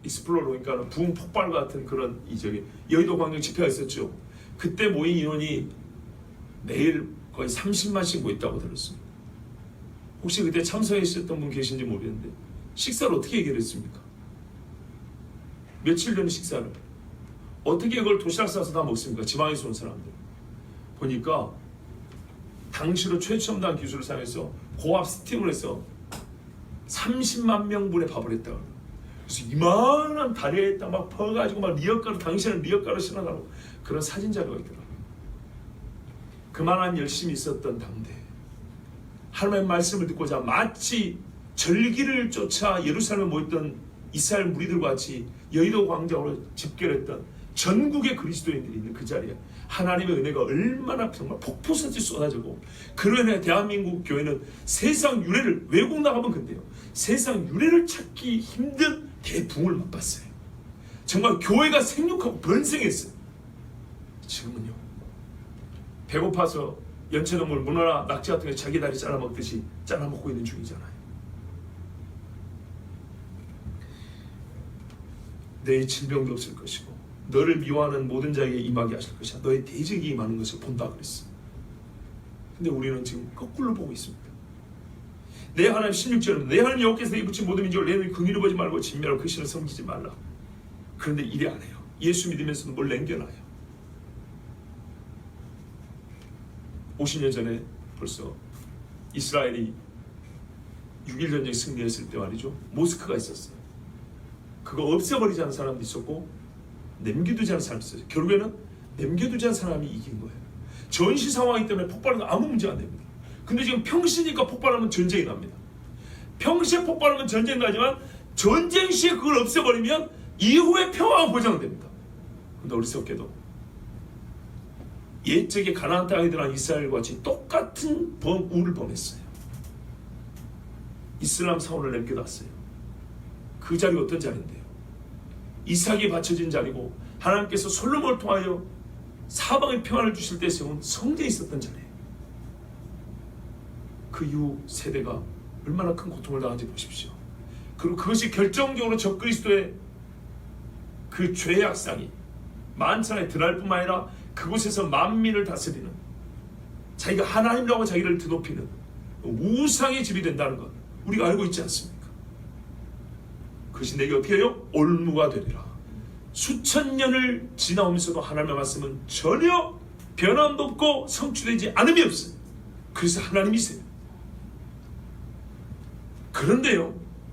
익스플로러, 그러니까 부흥 폭발 같은 그런 여의도 광장 집회가 있었죠. 그때 모인 인원이 매일 거의 30만씩 모였다고 들었습니다. 혹시 그때 참석하셨던 분 계신지 모르겠는데 식사를 어떻게 해결했습니까? 며칠 전에 식사를 어떻게 그걸 도시락 싸서 다 먹습니까? 지방에서 온 사람들 보니까 당시로 최첨단 기술을 사용해서 고압 스팀을 해서 30만 명분의 밥을 했다고. 그래서 이만한 다리에다 막 퍼가지고 막 리어가루, 당신은 리어가루 실어나고 그런 사진 자료가 있더라고요. 그만한 열심히 있었던 당대, 하나님의 말씀을 듣고자 마치 절기를 쫓아 예루살렘에 모였던 이스라엘 무리들과 같이 여의도 광장으로 집결했던 전국의 그리스도인들이 있는 그 자리에 하나님의 은혜가 얼마나 정말 폭포같이 쏟아지고, 그로 인해 대한민국 교회는 세상 유례를, 외국 나가면 근데요, 세상 유례를 찾기 힘든 대붕을 맛봤어요. 정말 교회가 생육하고 번성했어요. 지금은요, 배고파서 연체동물, 문어나 낙지 같은 게 자기 다리 잘라먹듯이 잘라먹고 있는 중이잖아요. 내 질병도 없을 것이고 너를 미워하는 모든 자에게 임하게 하실 것이야. 너의 대적이 임하는 것을 본다 그랬어. 근데 우리는 지금 거꾸로 보고 있습니다. 내 하나님 16절은 내 하나님 여호와께서 이 붙인 모든 민족을 내 눈이 긍휼히 보지 말고 진멸하고 그 신을 섬기지 말라. 그런데 이래 안 해요. 예수 믿으면서도 뭘 남겨놔요. 50년 전에 벌써 이스라엘이 6.1 전쟁 승리했을 때 말이죠, 모스크가 있었어요. 그거 없애버리지 않은 사람도 있었고 남겨두지 않은 사람도 있었어요. 결국에는 남겨두지 않은 사람이 이긴 거예요. 전시 상황이기 때문에 폭발하면 아무 문제 안 됩니다. 근데 지금 평시니까 폭발하면 전쟁이 납니다. 평시에 폭발하면 전쟁이 나지만 전쟁 시에 그걸 없애버리면 이후에 평화가 보장됩니다. 근데 어리석게도 옛적에 가나안 땅에 들어간 이스라엘과 같이 똑같은 우를 범했어요. 이슬람 사원을 남겨놨어요. 그 자리가 어떤 자리인데요? 이삭이 바쳐진 자리고 하나님께서 솔로몬을 통하여 사방의 평안을 주실 때 세운 성전이 있었던 자리예요. 그 이후 세대가 얼마나 큰 고통을 당한지 보십시오. 그리고 그것이 결정적으로 적그리스도의 그 죄의 악상이 만천하에 드러날 뿐만 아니라 그곳에서 만민을 다스리는, 자기가 하나님이라고 자기를 드높이는 우상의 집이 된다는 것 우리가 알고 있지 않습니까? 그것이 내게 어떻게 해요? 올무가 되리라. 수천 년을 지나오면서도 하나님의 말씀은 전혀 변함도 없고 성취되지 않음이 없어요. 그래서 하나님이세요. 그런데요,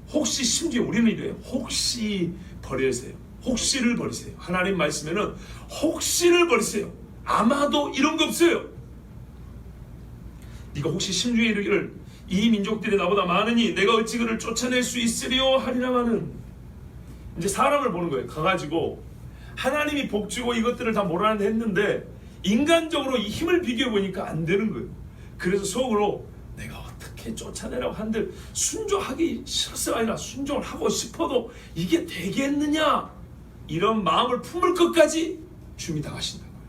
혹시 심지어 우리는 이래요. 혹시 버리세요. 혹시를 버리세요. 하나님 말씀에는 혹시를 버리세요. 아마도 이런 거 없어요. 네가 혹시 심중에 이르기를 이 민족들이 나보다 많으니 내가 어찌 그를 쫓아낼 수 있으리요 하리라마는, 이제 사람을 보는 거예요. 가가지고 하나님이 복주고 이것들을 다 몰아냈는데 인간적으로 이 힘을 비교해 보니까 안 되는 거예요. 그래서 속으로 내가 어떻게 쫓아내라고 한들 순종하기 싫어서가 아니라 순종을 하고 싶어도 이게 되겠느냐, 이런 마음을 품을 것까지 주님이 다 하신다는 거예요.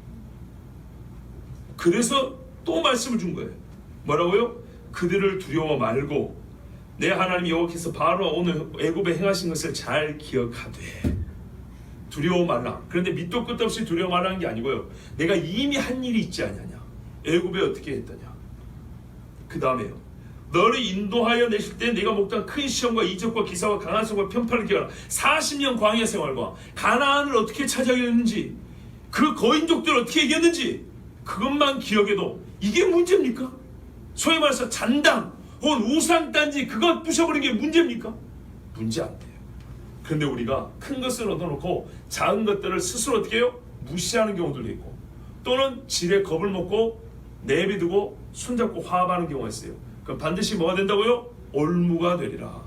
그래서 또 말씀을 준 거예요. 뭐라고요? 그들을 두려워 말고 내 하나님 여호와께서 바로와 오늘 애굽에 행하신 것을 잘 기억하되. 두려워 말라. 그런데 밑도 끝도 없이 두려워 말라는 게 아니고요, 내가 이미 한 일이 있지 않느냐, 애굽에 어떻게 했더냐. 그 다음에요, 너를 인도하여 내실 때 내가 목도한 큰 시험과 이적과 기사와 강한 손과 편파를 기억하라. 40년 광야 생활과 가나안을 어떻게 차지하였는지, 그 거인족들을 어떻게 이겼는지 그것만 기억해도 이게 문제입니까? 소위 말해서 잔당 혹은 우상단지 그것 부셔버리는 게 문제입니까? 문제 안 돼요. 그런데 우리가 큰 것을 얻어놓고 작은 것들을 스스로 어떻게 해요? 무시하는 경우도 있고, 또는 지레 겁을 먹고 내비두고 손잡고 화합하는 경우가 있어요. 그럼 반드시 뭐가 된다고요? 올무가 되리라.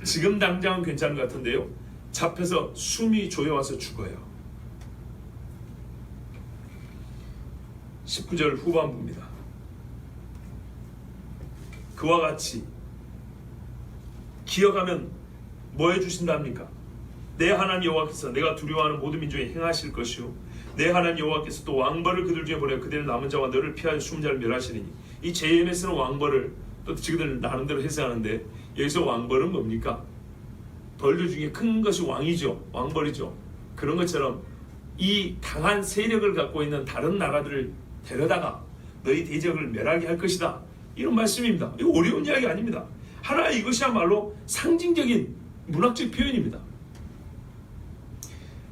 지금 당장은 괜찮은 것 같은데요, 잡혀서 숨이 조여와서 죽어요. 19절 후반부입니다. 그와 같이 기억하면 뭐 해주신답니까? 내 하나님 여호와께서 내가 두려워하는 모든 민족에 행하실 것이요, 내 하나님 여호와께서 또 왕벌을 그들 중에 보내 그들의 남은 자와 너를 피하여 숨은 자를 멸하시리니. 이 JMS는 왕벌을 또 지그들 나름대로 해석하는데, 여기서 왕벌은 뭡니까? 벌들 중에 큰 것이 왕이죠. 왕벌이죠. 그런 것처럼 이 강한 세력을 갖고 있는 다른 나라들을 데려다가 너희 대적을 멸하게 할 것이다. 이런 말씀입니다. 이거 어려운 이야기 아닙니다. 하나 이것이야말로 상징적인 문학적 표현입니다.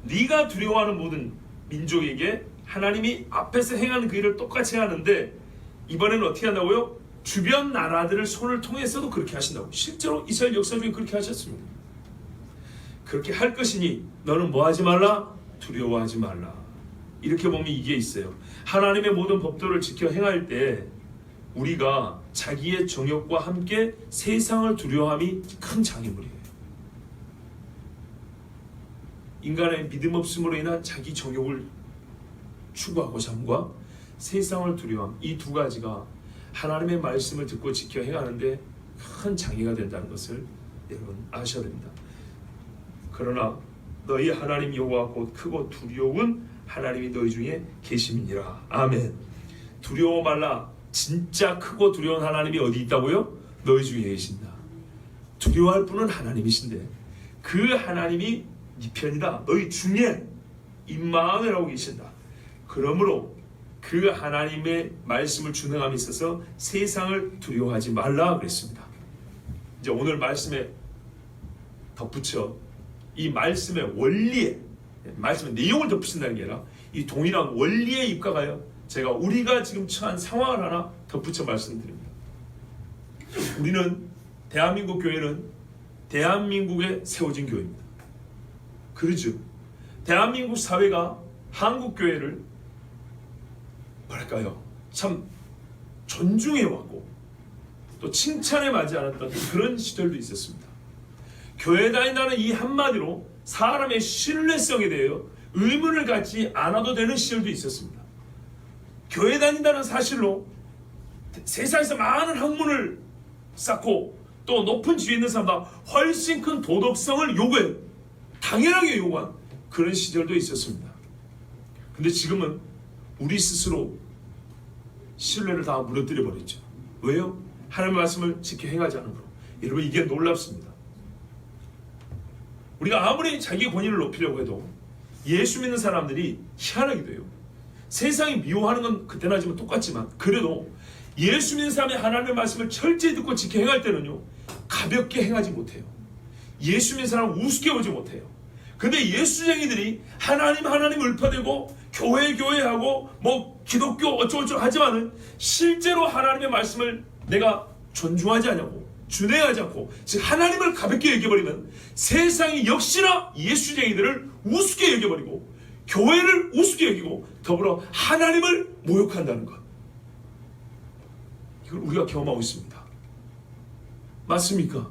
네가 두려워하는 모든 민족에게 하나님이 앞에서 행하는 그 일을 똑같이 하는데 이번에는 어떻게 한다고요? 주변 나라들을 손을 통해서도 그렇게 하신다고. 실제로 이스라엘 역사 중에 그렇게 하셨습니다. 그렇게 할 것이니 너는 뭐 하지 말라? 두려워하지 말라. 이렇게 보면 이게 있어요. 하나님의 모든 법도를 지켜 행할 때 우리가 자기의 정욕과 함께 세상을 두려워함이 큰 장애물이에요. 인간의 믿음 없음으로 인한 자기 정욕을 추구하고자 함과 세상을 두려워함, 이 두 가지가 하나님의 말씀을 듣고 지켜 행하는데 큰 장애가 된다는 것을 여러분 아셔야 됩니다. 그러나 너희 하나님 여호와 곧 크고 두려운 하나님이 너희 중에 계심이니라. 아멘. 두려워 말라. 진짜 크고 두려운 하나님이 어디 있다고요? 너희 중에 계신다. 두려워할 분은 하나님이신데 그 하나님이 네 편이다. 너희 중에 임마누엘 하고 계신다. 그러므로 그 하나님의 말씀을 준행함에 있어서 세상을 두려워하지 말라 그랬습니다. 이제 오늘 말씀에 덧붙여 이 말씀의 원리에, 말씀의 내용을 덧붙인다는 게 아니라 이 동일한 원리에 입각하여 제가 우리가 지금 처한 상황을 하나 덧붙여 말씀드립니다. 우리는 대한민국 교회는 대한민국에 세워진 교회입니다. 그렇죠. 대한민국 사회가 한국 교회를 뭐랄까요? 참 존중해 왔고 또 칭찬에 맞지 않았던 그런 시절도 있었습니다. 교회 다닌다는 이 한마디로 사람의 신뢰성에 대하여 의문을 갖지 않아도 되는 시절도 있었습니다. 교회 다닌다는 사실로 세상에서 많은 학문을 쌓고 또 높은 지위에 있는 사람보다 훨씬 큰 도덕성을 요구해 당연하게 요구한 그런 시절도 있었습니다. 근데 지금은 우리 스스로 신뢰를 다 무너뜨려 버렸죠. 왜요? 하나님의 말씀을 지켜 행하지 않은 거로. 여러분 이게 놀랍습니다. 우리가 아무리 자기 권위를 높이려고 해도 예수 믿는 사람들이 희한하기도 해요. 세상이 미워하는 건 그때나 하지만 똑같지만 그래도 예수 믿는 사람이 하나님의 말씀을 철저히 듣고 지켜 행할 때는요 가볍게 행하지 못해요. 예수 믿는 사람을 우습게 보지 못해요. 근데 예수쟁이들이 하나님 읊어대고 교회하고 뭐 기독교 어쩌고저쩌고 하지만은 실제로 하나님의 말씀을 내가 존중하지 않냐고 준행하지 않고 즉 하나님을 가볍게 여겨버리면 세상이 역시나 예수쟁이들을 우습게 여겨버리고 교회를 우습게 여기고 더불어 하나님을 모욕한다는 것, 이걸 우리가 경험하고 있습니다. 맞습니까?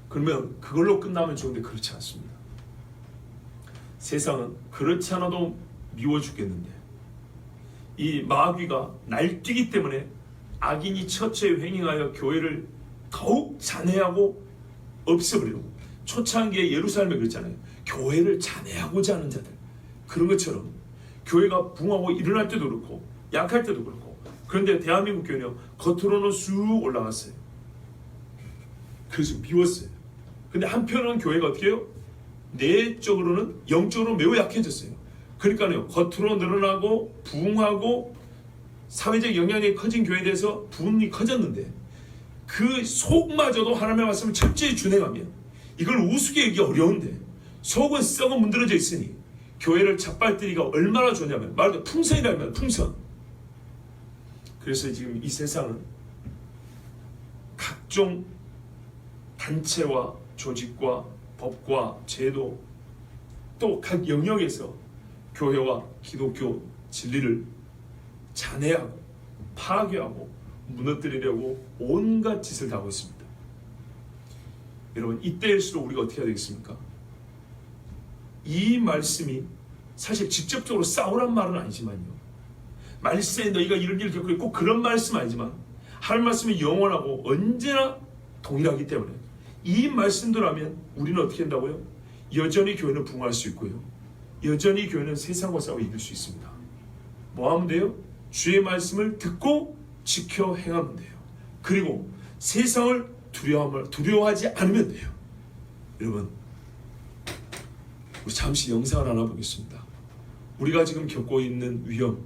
그러면 그걸로 끝나면 좋은데 그렇지 않습니다. 세상은 그렇지 않아도 미워 죽겠는데 이 마귀가 날뛰기 때문에 악인이 처처에 횡행하여 교회를 더욱 잔해하고 없애버리고, 초창기에 예루살렘에 그랬잖아요. 교회를 잔해하고자 하는 자들, 그런 것처럼 교회가 붕하고 일어날 때도 그렇고 약할 때도 그렇고. 그런데 대한민국 교회는 겉으로는 쑥 올라갔어요. 그래서 미웠어요. 근데 한편은 교회가 어떻게 해요? 내적으로는 영적으로 매우 약해졌어요. 그러니까요 겉으로 늘어나고 부흥하고 사회적 영향력이 커진 교회에 대해서 부흥이 커졌는데 그 속마저도 하나님의 말씀을 철저히 준행하면 이걸 우습게 여기기 어려운데 속은 썩어 문드러져 있으니 교회를 잡아뜨리기가 얼마나 좋냐면 말 그대로 풍선이라면 풍선. 그래서 지금 이 세상은 각종 단체와 조직과 법과 제도 또 각 영역에서 교회와 기독교 진리를 잔해하고 파괴하고 무너뜨리려고 온갖 짓을 다 하고 있습니다. 여러분 이때일수록 우리가 어떻게 해야 되겠습니까? 이 말씀이 사실 직접적으로 싸우란 말은 아니지만요, 말세에 너희가 이런 일을 겪고 꼭 그런 말씀 아니지만 하나님 말씀이 영원하고 언제나 동일하기 때문에 이 말씀대로라면 우리는 어떻게 한다고요? 여전히 교회는 부흥할 수 있고요, 여전히 교회는 세상과 싸워 이길 수 있습니다. 뭐 하면 돼요? 주의 말씀을 듣고 지켜 행하면 돼요. 그리고 세상을 두려워하지 않으면 돼요. 여러분, 우리 잠시 영상을 하나 보겠습니다. 우리가 지금 겪고 있는 위험,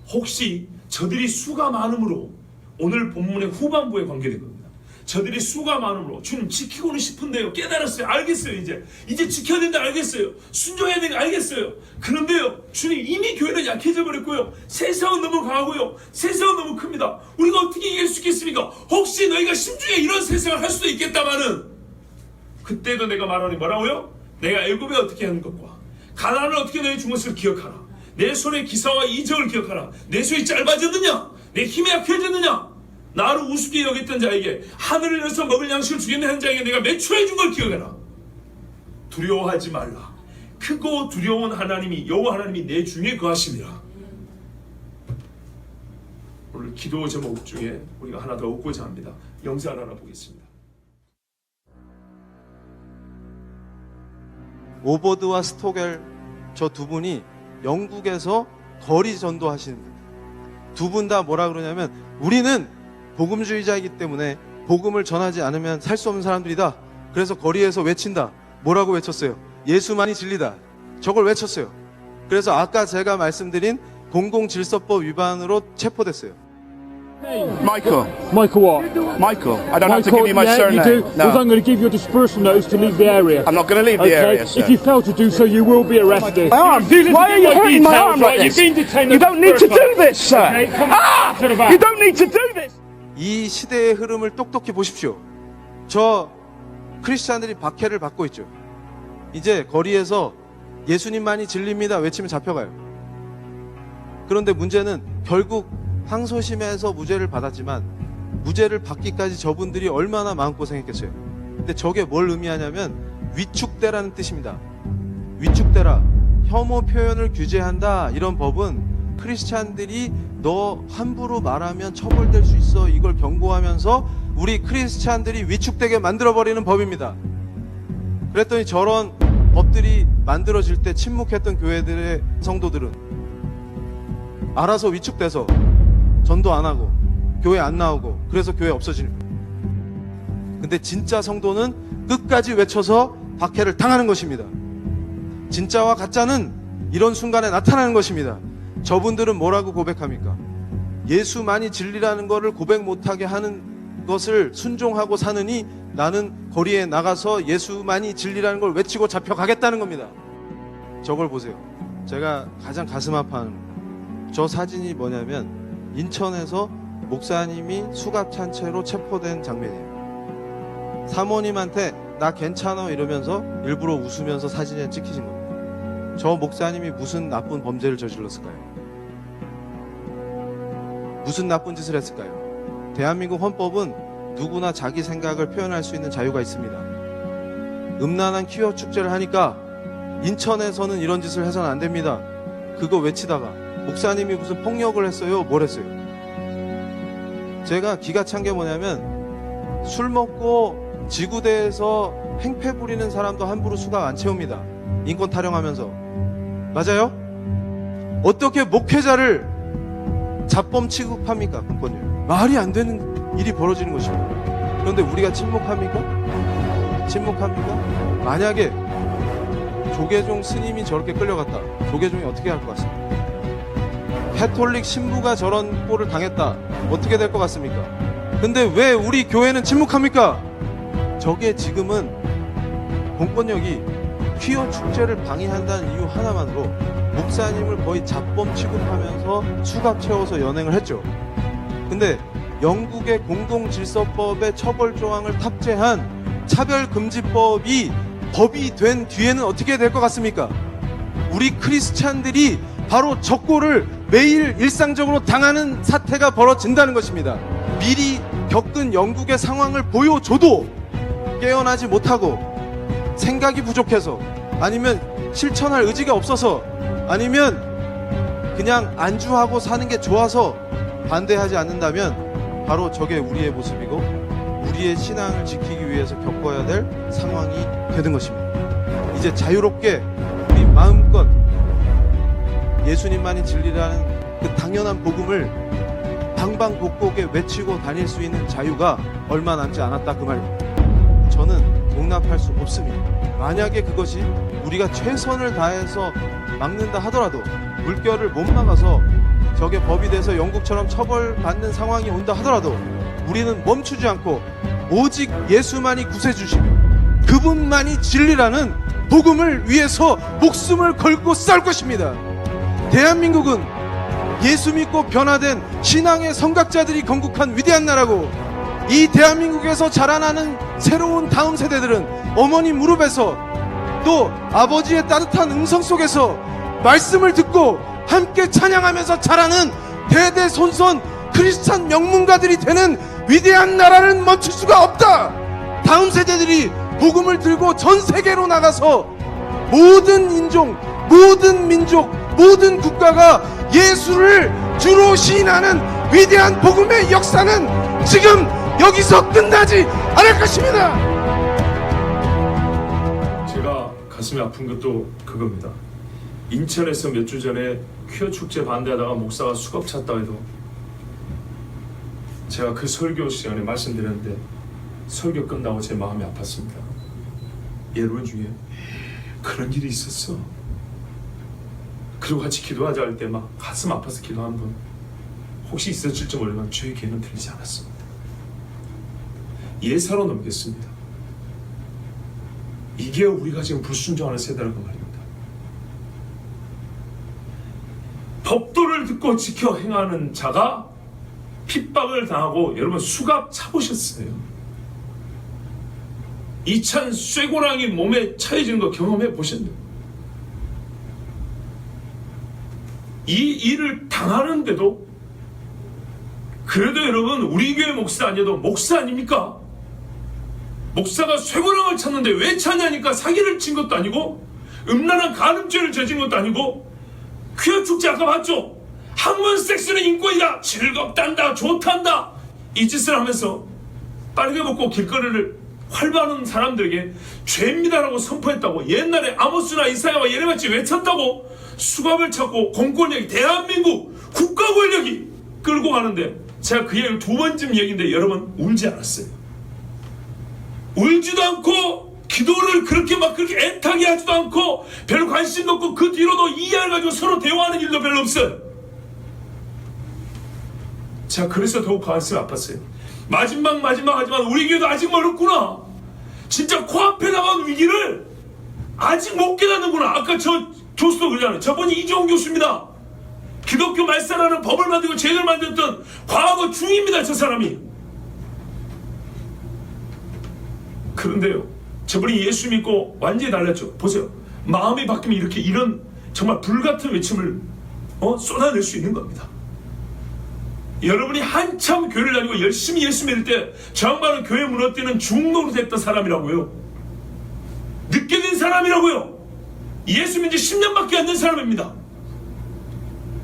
혹시 저들이 수가 많음으로, 오늘 본문의 후반부에 관계된 겁니다. 저들이 수가 많음으로 주님 지키고는 싶은데요, 깨달았어요, 알겠어요, 이제 지켜야 된다 알겠어요, 순종해야 된다 알겠어요. 그런데요, 주님 이미 교회는 약해져 버렸고요, 세상은 너무 강하고요, 세상은 너무 큽니다. 우리가 어떻게 이길 수 있겠습니까? 혹시 너희가 심중에 이런 세상을 할 수도 있겠다마는, 그때도 내가 말하니 뭐라고요? 내가 애굽에 어떻게 하는 것과 가나안을 어떻게 너희 준 것을 기억하라. 내 손의 기사와 이적을 기억하라. 내 손이 짧아졌느냐? 내 힘이 약해졌느냐? 나를 우습게 여겼던 자에게 하늘을 열어서 먹을 양식을 주겠는 한 자에게 내가 매초해 준 걸 기억해라. 두려워하지 말라. 크고 두려운 하나님이, 여호와 하나님이 내 중에 거하심이라. 오늘 기도 제목 중에 우리가 하나 더 얻고자 합니다. 영상 하나 보겠습니다. 오버드와 스토겔 저 두 분이 영국에서 거리 전도하시는 분. 두 분 다 뭐라 그러냐면, 우리는 복음주의자이기 때문에 복음을 전하지 않으면 살 수 없는 사람들이다. 그래서 거리에서 외친다. 뭐라고 외쳤어요? 예수만이 진리다. 저걸 외쳤어요. 그래서 아까 제가 말씀드린 공공질서법 위반으로 체포됐어요. Michael. Michael what? Michael. I don't have to give you my yeah, surname. You do? No. Well, I'm going to give you a dispersal notice to leave the area. I'm not going to leave the area, sir. If you fail to do so, you will be arrested. My arm. Why are you hurting my arm like this? You don't need to do this, sir. You don't need to do this. 이 시대의 흐름을 똑똑히 보십시오. 저 크리스찬들이 박해를 받고 있죠. 이제 거리에서 예수님만이 진리입니다 외치면 잡혀가요. 그런데 문제는 결국 항소심에서 무죄를 받았지만, 무죄를 받기까지 저분들이 얼마나 마음고생했겠어요. 근데 저게 뭘 의미하냐면 위축되라는 뜻입니다. 위축되라, 혐오 표현을 규제한다. 이런 법은 크리스찬들이 너 함부로 말하면 처벌될 수 있어, 이걸 경고하면서 우리 크리스찬들이 위축되게 만들어버리는 법입니다. 그랬더니 저런 법들이 만들어질 때 침묵했던 교회들의 성도들은 알아서 위축돼서 전도 안 하고 교회 안 나오고, 그래서 교회 없어지는 거예요. 근데 진짜 성도는 끝까지 외쳐서 박해를 당하는 것입니다. 진짜와 가짜는 이런 순간에 나타나는 것입니다. 저분들은 뭐라고 고백합니까? 예수만이 진리라는 것을 고백 못하게 하는 것을 순종하고 사느니 나는 거리에 나가서 예수만이 진리라는 걸 외치고 잡혀가겠다는 겁니다. 저걸 보세요. 제가 가장 가슴 아파하는 저 사진이 뭐냐면, 인천에서 목사님이 수갑 찬 채로 체포된 장면이에요. 사모님한테 나 괜찮아 이러면서 일부러 웃으면서 사진에 찍히신 겁니다. 저 목사님이 무슨 나쁜 범죄를 저질렀을까요? 무슨 나쁜 짓을 했을까요? 대한민국 헌법은 누구나 자기 생각을 표현할 수 있는 자유가 있습니다. 음란한 퀴어 축제를 하니까 인천에서는 이런 짓을 해서는 안 됩니다. 그거 외치다가 목사님이 무슨 폭력을 했어요? 뭘 했어요? 제가 기가 찬 게 뭐냐면, 술 먹고 지구대에서 행패 부리는 사람도 함부로 수갑 안 채웁니다. 인권 타령하면서. 맞아요? 어떻게 목회자를 잡범 취급합니까? 공권력. 말이 안 되는 일이 벌어지는 것입니다. 그런데 우리가 침묵합니까? 침묵합니까? 만약에 조계종 스님이 저렇게 끌려갔다. 조계종이 어떻게 할 것 같습니까? 캐톨릭 신부가 저런 꼴을 당했다. 어떻게 될 것 같습니까? 근데 왜 우리 교회는 침묵합니까? 저게 지금은 공권력이 퀴어 축제를 방해한다는 이유 하나만으로 목사님을 거의 잡범 취급하면서 수갑 채워서 연행을 했죠. 근데 영국의 공공질서법의 처벌 조항을 탑재한 차별금지법이 법이 된 뒤에는 어떻게 될 것 같습니까? 우리 크리스찬들이 바로 저 꼴을 매일 일상적으로 당하는 사태가 벌어진다는 것입니다. 미리 겪은 영국의 상황을 보여줘도 깨어나지 못하고, 생각이 부족해서, 아니면 실천할 의지가 없어서, 아니면 그냥 안주하고 사는 게 좋아서 반대하지 않는다면 바로 저게 우리의 모습이고 우리의 신앙을 지키기 위해서 겪어야 될 상황이 되는 것입니다. 이제 자유롭게 우리 마음껏 예수님만이 진리라는 그 당연한 복음을 방방곡곡에 외치고 다닐 수 있는 자유가 얼마 남지 않았다, 그 말입니다. 저는 용납할 수 없습니다. 만약에 그것이 우리가 최선을 다해서 막는다 하더라도 물결을 못 막아서 저게 법이 돼서 영국처럼 처벌받는 상황이 온다 하더라도 우리는 멈추지 않고 오직 예수만이 구세주시며 그분만이 진리라는 복음을 위해서 목숨을 걸고 싸울 것입니다. 대한민국은 예수 믿고 변화된 신앙의 성각자들이 건국한 위대한 나라고, 이 대한민국에서 자라나는 새로운 다음 세대들은 어머니 무릎에서 또 아버지의 따뜻한 음성 속에서 말씀을 듣고 함께 찬양하면서 자라는 대대손손 크리스찬 명문가들이 되는 위대한 나라는 멈출 수가 없다. 다음 세대들이 복음을 들고 전 세계로 나가서 모든 인종, 모든 민족, 모든 국가가 예수를 주로 시인하는 위대한 복음의 역사는 지금 여기서 끝나지 않을 것입니다. 제가 가슴이 아픈 것도 그겁니다. 인천에서 몇 주 전에 퀴어 축제 반대하다가 목사가 수갑 찼다고 해도 제가 그 설교 시간에 말씀드렸는데 설교 끝나고 제 마음이 아팠습니다. 여러분 중에 그런 일이 있었어. 그리고 같이 기도하자 할 때 막 가슴 아파서 기도한 분 혹시 있었을지 모르지만 저의 귀에는 들리지 않았습니다. 예사로 넘겼습니다. 이게 우리가 지금 불순종하는 세대라고 말입니다. 법도를 듣고 지켜 행하는 자가 핍박을 당하고, 여러분 수갑 차보셨어요? 이 찬 쇠고랑이 몸에 차여지는 거 경험해 보셨나요? 이 일을 당하는데도 그래도 여러분 우리 교회 목사 아니어도 목사 아닙니까? 목사가 쇠고랑을 찼는데 왜 차냐니까 사기를 친 것도 아니고 음란한 간음죄를 저진 것도 아니고, 퀴어 축제 아까 봤죠? 학문 섹스는 인권이다, 즐겁단다, 좋단다, 이 짓을 하면서 빨개 벗고 길거리를 활보하는 사람들에게 죄입니다라고 선포했다고, 옛날에 아모스나 이사야와 예레미야같이 외쳤다고 수갑을 찾고 공권력이, 대한민국 국가 권력이 끌고 가는데, 제가 그 얘기를 두 번쯤 얘기인데 여러분 울지 않았어요. 울지도 않고 기도를 그렇게 애타게 하지도 않고 별 관심도 없고 그 뒤로도 이해를 가지고 서로 대화하는 일도 별로 없어요. 제가 그래서 더욱 가슴이 아팠어요. 마지막 하지만 우리 교회도 아직 멀었구나. 진짜 코앞에 나간 위기를 아직 못 깨닫는구나. 아까 저 교수도 그러잖아요. 저분이 이종훈 교수입니다. 기독교 말살하는 법을 만들고 죄를 만들었던 과거 중입니다, 저 사람이. 그런데요, 저분이 예수 믿고 완전히 달랐죠. 보세요. 마음이 바뀌면 이렇게 이런 정말 불같은 외침을 쏟아낼 수 있는 겁니다. 여러분이 한참 교회를 다니고 열심히 예수 믿을 때 저 양반은 교회 무너뜨리는 중노로 됐던 사람이라고요. 늦게 된 사람이라고요. 예수 믿은 지 10년밖에 안 된 사람입니다.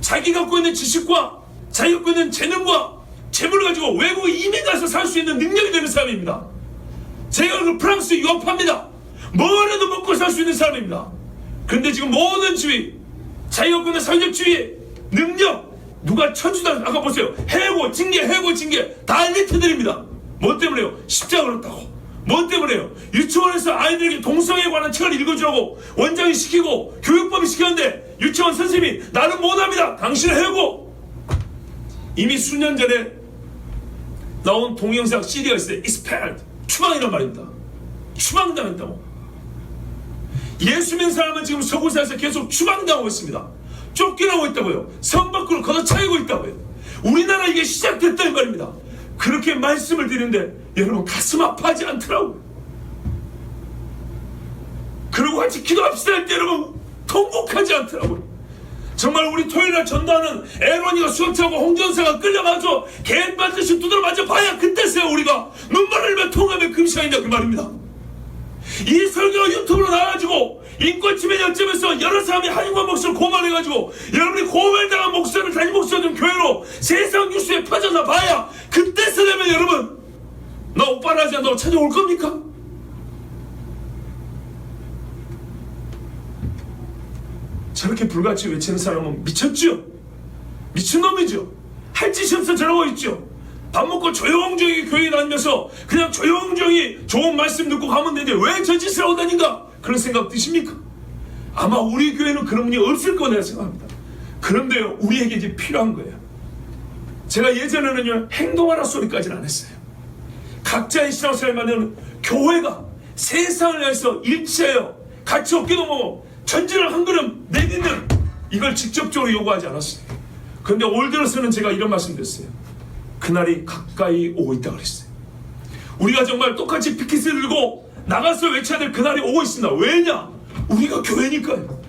자기 갖고 있는 지식과 자기 갖고 있는 재능과 재물을 가지고 외국에 이민 가서 살 수 있는 능력이 되는 사람입니다. 제가 그 프랑스 유학파입니다. 뭐라도 먹고 살 수 있는 사람입니다. 그런데 지금 모든 지위, 자기 갖고 있는 사회적 지위, 능력, 누가 천주다, 아까 보세요. 해고, 징계 다 엘리트들입니다. 뭐 때문에요? 십자가 그렇다고. 뭐 때문에요? 유치원에서 아이들에게 동성애에 관한 책을 읽어주라고 원장이 시키고 교육법이 시켰는데 유치원 선생님이 나는 못합니다. 당신은 해고. 이미 수년 전에 나온 동영상 CD가 있어요. expelled. 추방이란 말입니다. 추방당했다고. 예수 믿는 사람은 지금 서구사에서 계속 추방당하고 있습니다. 쫓겨나고 있다고요. 성 밖으로 걷어차이고 있다고요. 우리나라 이게 시작됐다는 말입니다. 그렇게 말씀을 드리는데 여러분 가슴 아파하지 않더라고요. 그리고 같이 기도합시다 할 때 여러분 통곡하지 않더라고요. 정말 우리 토요일날 전도하는 에로니가 수업차고 홍전사가 끌려가서 개반듯이 두드려 맞아 봐야 그때서야 우리가 눈물을 흘리며 통하며 금시간이다 그 말입니다. 이 설교가 유튜브로 나와가지고 인권침해 역점에서 여러 사람이 한인권 목사를 고발해가지고 여러분이 고발당한 목사를 담임 목사님 교회로 세상 뉴스에 퍼져나 봐야 그때서 되면 여러분 나 오빠라지 너 찾아올 겁니까? 저렇게 불같이 외치는 사람은 미쳤죠? 미친놈이죠? 할 짓이 없어 저러고 있죠? 밥 먹고 조용조용히 교회 다니면서 그냥 조용조용히 좋은 말씀 듣고 가면 되는데 왜 저 짓을 하고 다닌가? 그런 생각 드십니까? 아마 우리 교회는 그런 분이 없을 거라 생각합니다. 그런데요, 우리에게 이제 필요한 거예요. 제가 예전에는요, 행동하라 소리까지는 안 했어요. 각자의 신앙생활만은 교회가 세상을 위해서 일치하여 같이 어깨동무 전진을 한 걸음 내딛는 이걸 직접적으로 요구하지 않았어요. 그런데 올 들어서는 제가 이런 말씀 드렸어요. 그날이 가까이 오고 있다고 그랬어요. 우리가 정말 똑같이 피켓을 들고 나가서 외쳐야 될 그날이 오고 있습니다. 왜냐? 우리가 교회니까요.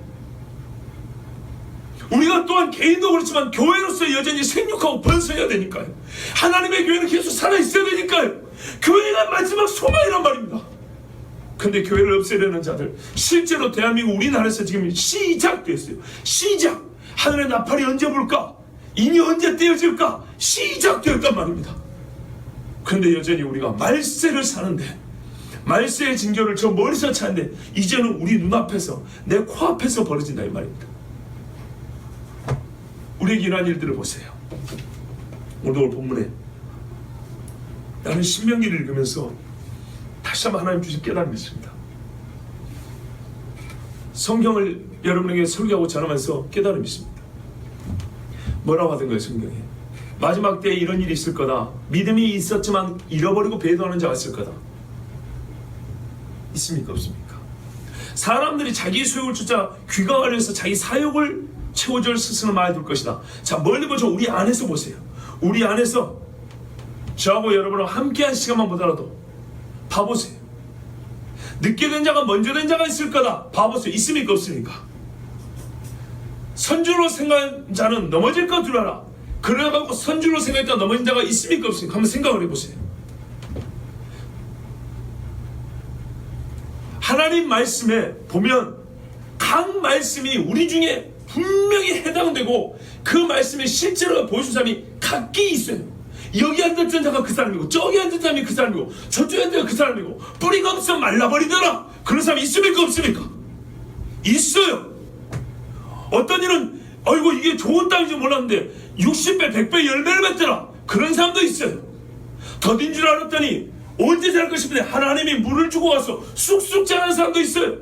우리가 또한 개인도 그렇지만 교회로서 여전히 생육하고 번성해야 되니까요. 하나님의 교회는 계속 살아있어야 되니까요. 교회가 마지막 소망이란 말입니다. 근데 교회를 없애려는 자들, 실제로 대한민국 우리나라에서 지금 시작됐어요. 시작! 하늘의 나팔이 언제 불까? 인이 언제 떼어질까? 시작되었단 말입니다. 그런데 여전히 우리가 말세를 사는데, 말세의 징조를 저 멀리서 찾는데 이제는 우리 눈앞에서, 내 코앞에서 벌어진다 이 말입니다. 우리에게 이러한 일들을 보세요. 오늘 본문에 나는 신명기를 읽으면서 다시 한번 하나님 주신 깨달음이 있습니다. 성경을 여러분에게 설교하고 전하면서 깨달음이 있습니다. 뭐라고 하던가요, 성경에? 마지막 때에 이런 일이 있을 거다. 믿음이 있었지만 잃어버리고 배도하는 자가 있을 거다. 있습니까, 없습니까? 사람들이 자기 소욕을 쫓아 귀광하려 해서 자기 사욕을 채워줄 스스로 마여둘 것이다. 자, 멀리 보죠. 우리 안에서 보세요. 우리 안에서 저하고 여러분하고 함께한 시간만 보더라도 봐보세요. 늦게 된 자가 먼저 된 자가 있을 거다. 봐보세요. 있습니까, 없습니까? 선주로 생각한 자는 넘어질까 두려라. 그래가지고 선주로 생각했다 넘어진 자가 있습니까, 없습니까? 한번 생각을 해보세요. 하나님 말씀에 보면 각 말씀이 우리 중에 분명히 해당되고 그 말씀이 실제로 보여준 사람이 각기 있어요. 여기 앉았던 자가 그 사람이고 저기 앉았던 사람이 그 사람이고 저쪽에 앉았던 자가 그 사람이고 뿌리가 없어 말라버리더라. 그런 사람이 있습니까, 없습니까? 있어요. 어떤 일은 아이고 이게 좋은 땅인지 몰랐는데 60배 100배 열매를 맺더라. 그런 사람도 있어요. 더딘 줄 알았더니 언제 자랄 것인데 하나님이 물을 주고 와서 쑥쑥 자라는 사람도 있어요.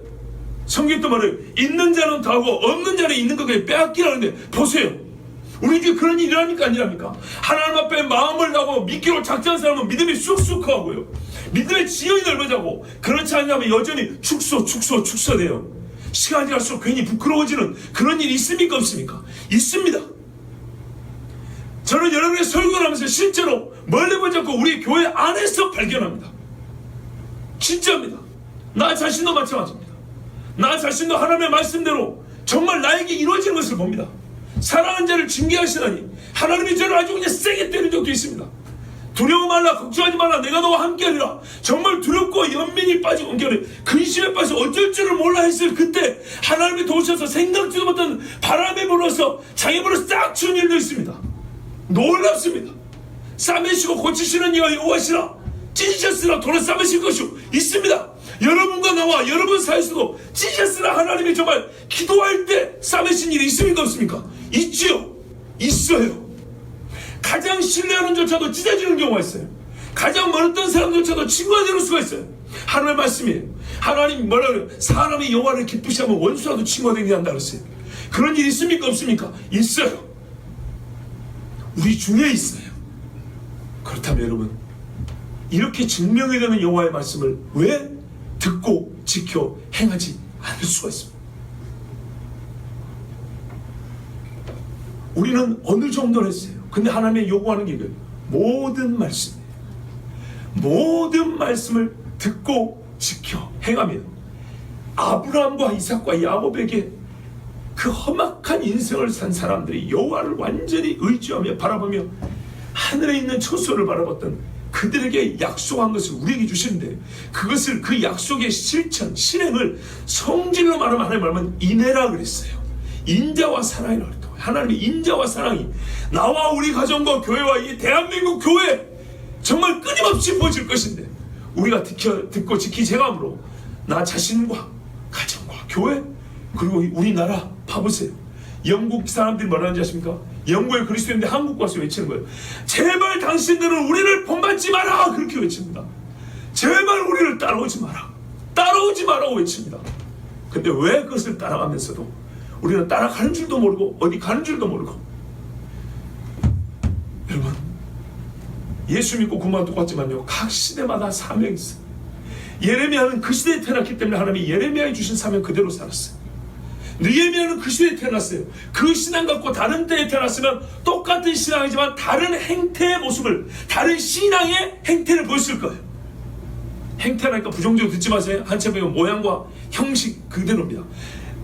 성경도 말해요. 있는 자는 다하고 없는 자는 있는 것까지 빼앗기라는데 보세요. 우리 이제 그런 일이 일합니까, 아니랍니까? 하나님 앞에 마음을 다하고 믿기로 작정한 사람은 믿음이 쑥쑥 하고요. 믿음의 지형이 넓어지고, 그렇지 않냐면 여전히 축소돼요. 시간이 갈수록 괜히 부끄러워지는 그런 일이 있습니까, 없습니까? 있습니다. 저는 여러분의 설교를 하면서 실제로 멀리 보지 않고 우리 교회 안에서 발견합니다. 진짜입니다. 나 자신도 마찬가지입니다. 나 자신도 하나님의 말씀대로 정말 나에게 이루어지는 것을 봅니다. 사랑하는 자를 징계하시다니 하나님이 저를 아주 그냥 세게 때린 적도 있습니다. 두려워 말라, 걱정하지 말라, 내가 너와 함께하리라. 정말 두렵고 연민이 빠지고 근심에 빠져서 어쩔 줄을 몰라 했을 그때 하나님이 도우셔서 생각지도 못한 바람에 불어서 장애물을 싹 치운 일도 있습니다. 놀랍습니다. 싸매시고 고치시는 이가 여호와시라. 찢으셨으나 돌아 싸매실 것이오. 있습니다. 여러분과 나와 여러분 사이에서도 찢으셨으나 하나님이 정말 기도할 때 싸매신 일이 있습니까, 없습니까? 있지요. 있어요. 가장 신뢰하는 조차도 찢어지는 경우가 있어요. 가장 멀었던 사람조차도 친구가 되는 수가 있어요. 하나님의 말씀이에요. 하나님 뭐라 그래요? 사람이 여호와를 기쁘시하면 원수라도 친구가 되게 한다 그랬어요. 그런 일이 있습니까, 없습니까? 있어요. 우리 중에 있어요. 그렇다면 여러분, 이렇게 증명이 되는 여호와의 말씀을 왜 듣고 지켜 행하지 않을 수가 있습니다? 우리는 어느 정도는 했어요. 근데 하나님의 요구하는 게 이거예요. 모든 말씀이에요. 모든 말씀을 듣고 지켜 행하면 아브라함과 이삭과 야곱에게 그 험악한 인생을 산 사람들이 여호와를 완전히 의지하며 바라보며 하늘에 있는 초소를 바라봤던 그들에게 약속한 것을 우리에게 주시는데, 그것을 그 약속의 실천, 실행을 성질로 말하면 하나님 말하면 인애라 그랬어요. 인자와 사랑이라고 그랬다. 하나님의 인자와 사랑이 나와 우리 가정과 교회와 이 대한민국 교회 정말 끊임없이 보여질 것인데, 우리가 듣고 지키지 행함으로 나 자신과 가정과 교회 그리고 우리나라 봐보세요. 영국 사람들이 뭐라는지 아십니까? 영국의 그리스도인들 한국 와서 외치는 거예요. 제발 당신들은 우리를 본받지 마라. 그렇게 외칩니다. 제발 우리를 따라오지 마라. 따라오지 마라고 외칩니다. 근데 왜 그것을 따라가면서도 우리는 따라가는 줄도 모르고 어디 가는 줄도 모르고. 여러분, 예수 믿고 구만 똑같지만요, 각 시대마다 사명이 있어요. 예레미야는 그 시대에 태어났기 때문에 하나님이 예레미야에 주신 사명 그대로 살았어요. 느헤미야는 그 시대에 태어났어요. 그 신앙 갖고 다른 때에 태어났으면 똑같은 신앙이지만 다른 행태의 모습을, 다른 신앙의 행태를 보였을 거예요. 행태라니까 부정적으로 듣지 마세요. 한참 보면 모양과 형식 그대로입니다.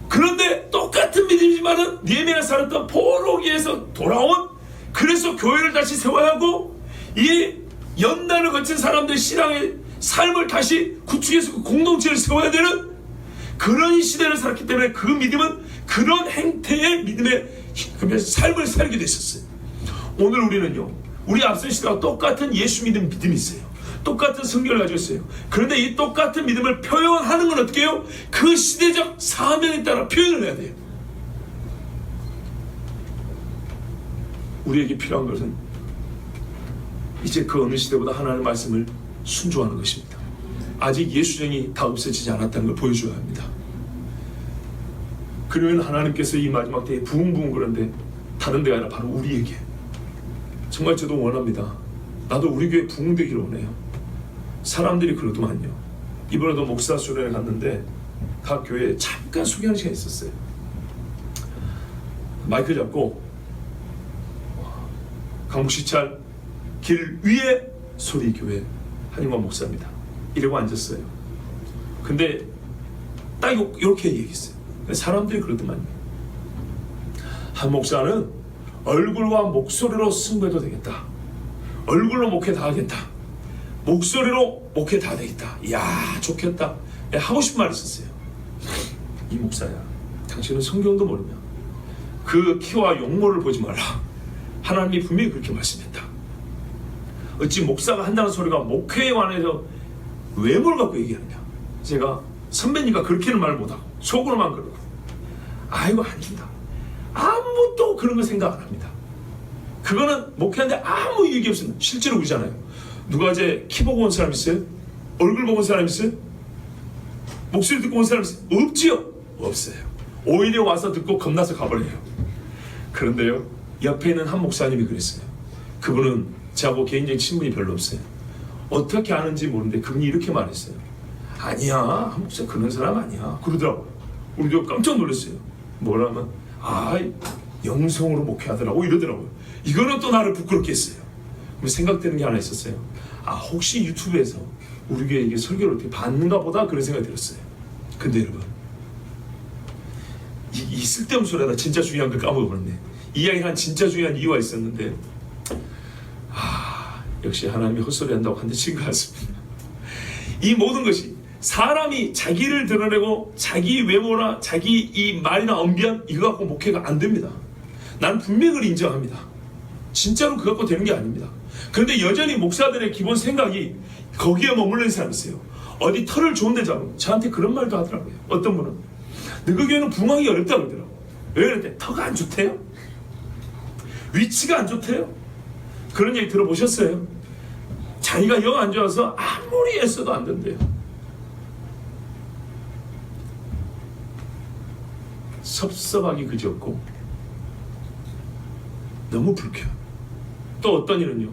그런데 똑같은 믿음이지만은 느헤미야가 살았던 포로기에서 돌아온, 그래서 교회를 다시 세워야 하고 이 연단을 거친 사람들 신앙의 삶을 다시 구축해서 그 공동체를 세워야 되는 그런 시대를 살았기 때문에 그 믿음은 그런 행태의 믿음의 삶을 살게 됐었어요. 오늘 우리는요, 우리 앞선 시대와 똑같은 예수 믿음이 있어요. 똑같은 성경을 가지고 있어요. 그런데 이 똑같은 믿음을 표현하는 건 어떻게 해요? 그 시대적 사명에 따라 표현을 해야 돼요. 우리에게 필요한 것은 이제 그 어느 시대보다 하나님의 말씀을 순종하는 것입니다. 아직 예수쟁이 다 없어지지 않았다는 걸 보여줘야 합니다. 그러면 하나님께서 이 마지막 때에 부흥부흥 그런데 다른 데가 아니라 바로 우리에게, 정말 저도 원합니다. 나도 우리 교회 부흥되기를 원해요. 사람들이 그러더만요. 이번에도 목사 수련회 갔는데 각 교회에 잠깐 소개하는 시간이 있었어요. 마이크 잡고 강북시찰 길 위에 소리교회 한인관 목사입니다. 이러고 앉았어요. 근데 딱 이렇게 얘기했어요. 사람들이 그러더만요. 한 목사는 얼굴과 목소리로 승부해도 되겠다. 얼굴로 목회 다 하겠다. 목소리로 목회 다 되겠다. 이야, 좋겠다. 하고 싶은 말이 있었어요. 이 목사야, 당신은 성경도 모르면 그 키와 용모를 보지 마라. 하나님이 분명히 그렇게 말씀했다. 어찌 목사가 한다는 소리가 목회에 관해서 외모를 갖고 얘기하느냐. 제가 선배님과 그렇게는 말 못하고 속으로만 그러고, 아이고 안 준다. 아무도 그런 거 생각 안 합니다. 그거는 목회하는데 아무 얘기 없으면 실제로 그러잖아요. 누가 제 키 보고 온 사람 있어요? 얼굴 보고 온 사람 있어요? 목소리 듣고 온 사람 있어요? 없지요? 없어요. 오히려 와서 듣고 겁나서 가버려요. 그런데요, 옆에 있는 한 목사님이 그랬어요. 그분은 저하고 개인적인 친분이 별로 없어요. 어떻게 아는지 모르는데 그분이 이렇게 말했어요. 아니야, 한 목사 그런 사람 아니야. 그러더라고요. 우리도 깜짝 놀랐어요. 뭐라면, 영성으로 목회하더라고 이러더라고요. 이거는 또 나를 부끄럽게 했어요. 그럼 생각되는 게 하나 있었어요. 혹시 유튜브에서 우리 교회 이게 설교를 어떻게 받는가 보다, 그런 생각이 들었어요. 근데 여러분, 이 쓸데없는 소리하다 진짜 중요한 걸 까먹어버렸네. 이 이야기를 한 진짜 중요한 이유가 있었는데, 역시 하나님이 헛소리 한다고 한 대 친 것 같습니다. 이 모든 것이 사람이 자기를 드러내고 자기 외모나 자기 이 말이나 언변 이거 갖고 목회가 안 됩니다. 나는 분명히 그걸 인정합니다. 진짜로 그거 갖고 되는 게 아닙니다. 그런데 여전히 목사들의 기본 생각이 거기에 머물러 있는 사람이 있어요. 어디 털을 좋은 데 잡으면 저한테 그런 말도 하더라고요. 어떤 분은 너희 교회는 부흥하기 어렵다고 그러더라고요. 왜 그랬대? 터가 안 좋대요? 위치가 안 좋대요? 그런 얘기 들어보셨어요? 자기가 영 안 좋아서 아무리 애써도 안 된대요. 섭섭하기 그지없고 너무 불쾌. 또 어떤 일은요,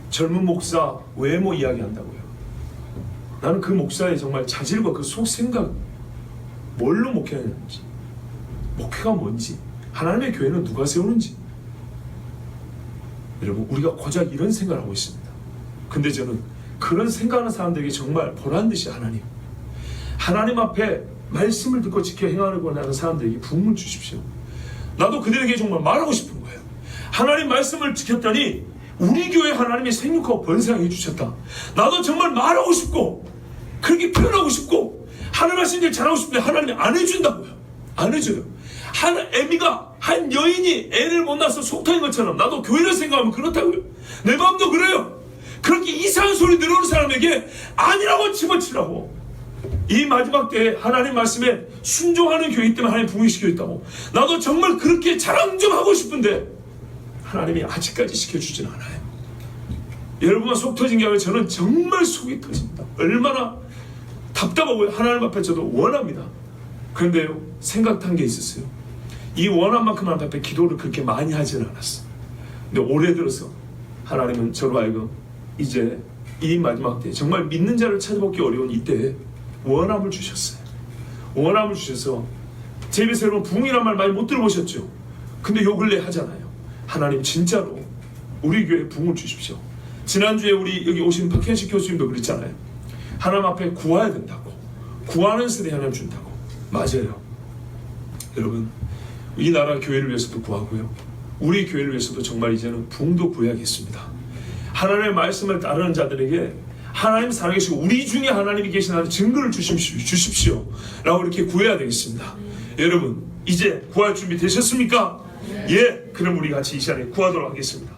젊은 목사 외모 이야기 한다고요. 나는 그 목사의 정말 자질과 그 속 생각, 뭘로 목회하는지, 목회가 뭔지, 하나님의 교회는 누가 세우는지. 여러분, 우리가 고작 이런 생각을 하고 있습니다. 근데 저는 그런 생각하는 사람들에게 정말 보란듯이 하나님 앞에 말씀을 듣고 지켜 행하려고 하는 사람들에게 부흥을 주십시오. 나도 그들에게 정말 말하고 싶은 거예요. 하나님 말씀을 지켰더니 우리 교회 하나님이 생육하고 번성해 주셨다. 나도 정말 말하고 싶고 그렇게 표현하고 싶고 하나님 하신 일 잘하고 싶은데 하나님이 안 해준다고요. 안 해줘요. 한 여인이 애를 못 낳아서 속 터진 것처럼 나도 교회를 생각하면 그렇다고요. 내 마음도 그래요. 그렇게 이상한 소리 들어오는 사람에게 아니라고 집어치라고. 이 마지막 때에 하나님 말씀에 순종하는 교회 때문에 하나님 부흥시켜 있다고. 나도 정말 그렇게 자랑 좀 하고 싶은데 하나님이 아직까지 시켜주진 않아요. 여러분과 속 터진 게 아니라 저는 정말 속이 터집니다. 얼마나 답답하고요. 하나님 앞에 저도 원합니다. 그런데요, 생각한 게 있었어요. 이 원함만큼 하나님 앞에 기도를 그렇게 많이 하지는 않았어요. 근데 올해 들어서 하나님은 저로 하여금 이제 이 마지막 때 정말 믿는 자를 찾아보기 어려운 이때에 원함을 주셨어요. 원함을 주셔서 제 입에서 여러분 부흥이란 말 많이 못 들어보셨죠? 근데 요 근래 하잖아요. 하나님 진짜로 우리 교회에 부흥을 주십시오. 지난주에 우리 여기 오신 박현식 교수님도 그랬잖아요. 하나님 앞에 구해야 된다고. 구하는 세대 하나님 준다고. 맞아요. 여러분, 이 나라 교회를 위해서도 구하고요, 우리 교회를 위해서도 정말 이제는 부흥도 구해야겠습니다. 하나님의 말씀을 따르는 자들에게 하나님 살아계시고 우리 중에 하나님이 계시다는 증거를 주십시오 라고 이렇게 구해야 되겠습니다. 여러분, 이제 구할 준비 되셨습니까? 예, 그럼 우리 같이 이 시간에 구하도록 하겠습니다.